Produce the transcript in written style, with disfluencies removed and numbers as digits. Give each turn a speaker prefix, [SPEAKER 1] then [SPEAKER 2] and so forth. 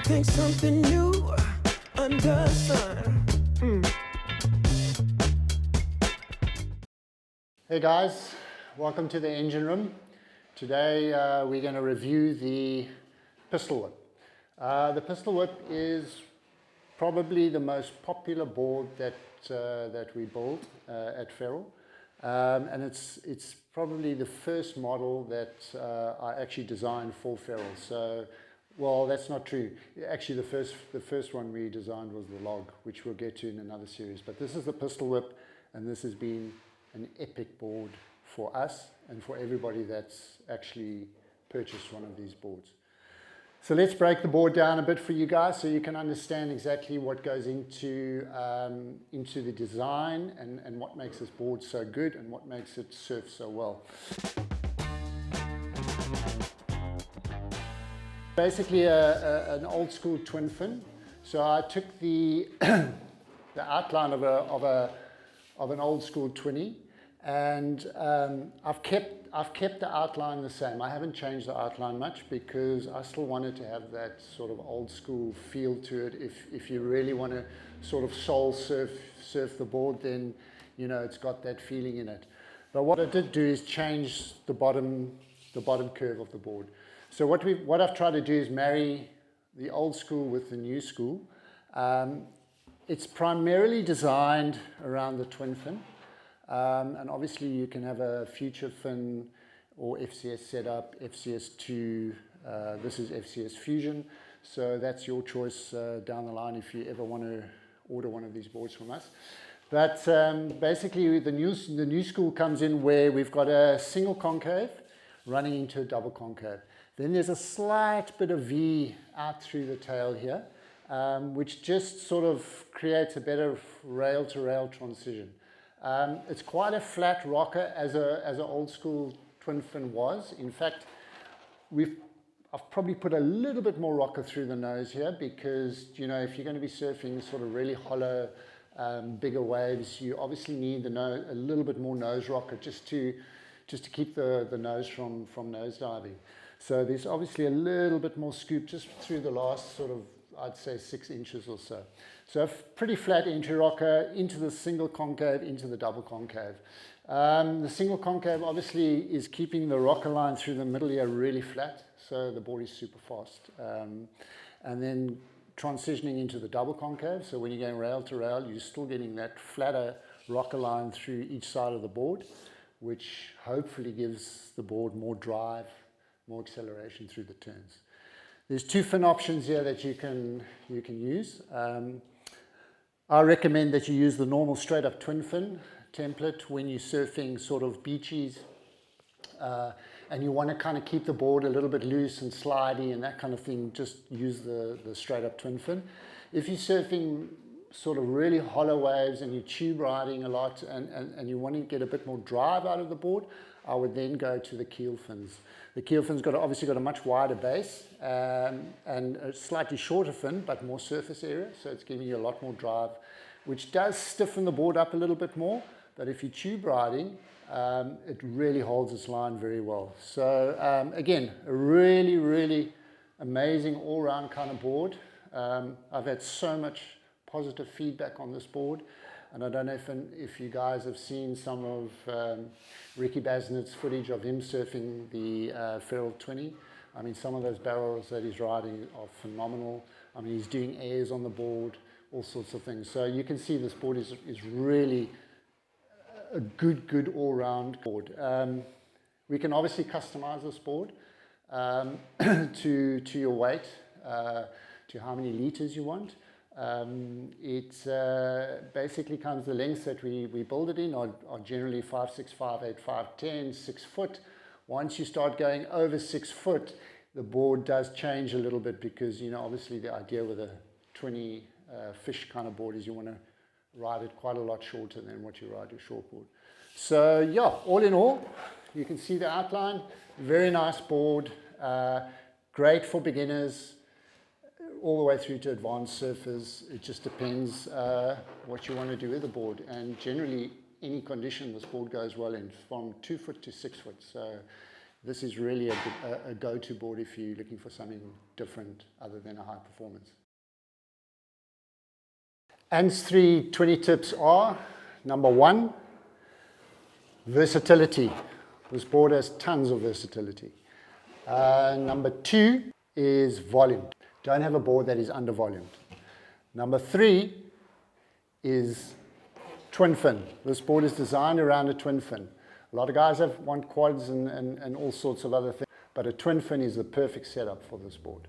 [SPEAKER 1] think something new under the sun.
[SPEAKER 2] Hey guys, welcome to the engine room. Today we're going to review the pistol whip. The pistol whip is probably the most popular board that we build at Ferral, and it's probably the first model that I actually designed for Ferral. So, well, that's not true. Actually, the first one we designed was the log, which we'll get to in another series. But this is the pistol whip, and this has been an epic board for us and for everybody that's actually purchased one of these boards. So let's break the board down a bit for you guys so you can understand exactly what goes into the design and what makes this board so good and what makes it surf so well. Basically an old school twin fin. So I took the the outline of an old school 20, and I've kept the outline the same. I haven't changed the outline much because I still wanted to have that sort of old school feel to it. If you really want to sort of soul surf the board, then you know it's got that feeling in it. But what I did do is change the bottom curve of the board. So what I've tried to do is marry the old school with the new school. It's primarily designed around the twin fin. And obviously you can have a future fin or FCS setup, FCS2, this is FCS Fusion. So that's your choice down the line if you ever want to order one of these boards from us. But basically the new school comes in where we've got a single concave running into a double concave. Then there's a slight bit of V out through the tail here, which just sort of creates a better rail-to-rail transition. It's quite a flat rocker as an old school twin fin was. In fact, I've probably put a little bit more rocker through the nose here because, you know, if you're going to be surfing sort of really hollow, bigger waves, you obviously need a little bit more nose rocker just to keep the nose from nose diving. So there's obviously a little bit more scoop just through the last sort of, I'd say 6 inches or so. So a pretty flat entry rocker into the single concave, into the double concave. The single concave obviously is keeping the rocker line through the middle here really flat, so the board is super fast. And then transitioning into the double concave, so when you're going rail to rail, you're still getting that flatter rocker line through each side of the board, which hopefully gives the board more drive, more acceleration through the turns. There's 2 fin options here that you can use. I recommend that you use the normal straight up twin fin template when you're surfing sort of beaches and you want to kind of keep the board a little bit loose and slidey and that kind of thing. Just use the straight up twin fin. If you're surfing sort of really hollow waves and you're tube riding a lot and you want to get a bit more drive out of the board, I would then go to the keel fins. The keel fin's obviously got a much wider base and a slightly shorter fin, but more surface area, so it's giving you a lot more drive, which does stiffen the board up a little bit more, but if you're tube riding, it really holds its line very well. So again, a really, really amazing all-round kind of board. I've had so much positive feedback on this board. And I don't know if you guys have seen some of Ricky Basnett's footage of him surfing the Ferral 20. I mean, some of those barrels that he's riding are phenomenal. I mean, he's doing airs on the board, all sorts of things. So you can see this board is really a good all-round board. We can obviously customize this board to your weight, to how many liters you want. It basically comes, the lengths that we build it in are generally 5'6", 5'8", 5'10", 6 foot. Once you start going over 6 foot, the board does change a little bit because, you know, obviously the idea with a 20 fish kind of board is you want to ride it quite a lot shorter than what you ride your shortboard. So yeah, all in all, you can see the outline, very nice board, great for beginners, all the way through to advanced surfers. It just depends what you want to do with the board, and generally any condition this board goes well in, from 2 foot to 6 foot. So this is really a go-to board if you're looking for something different other than a high performance. Ant's 3 20 tips are, number 1, versatility. This board has tons of versatility. Number 2 is volume. Don't have a board that is under volumed. Number 3 is twin fin. This board is designed around a twin fin. A lot of guys want quads and all sorts of other things, but a twin fin is the perfect setup for this board.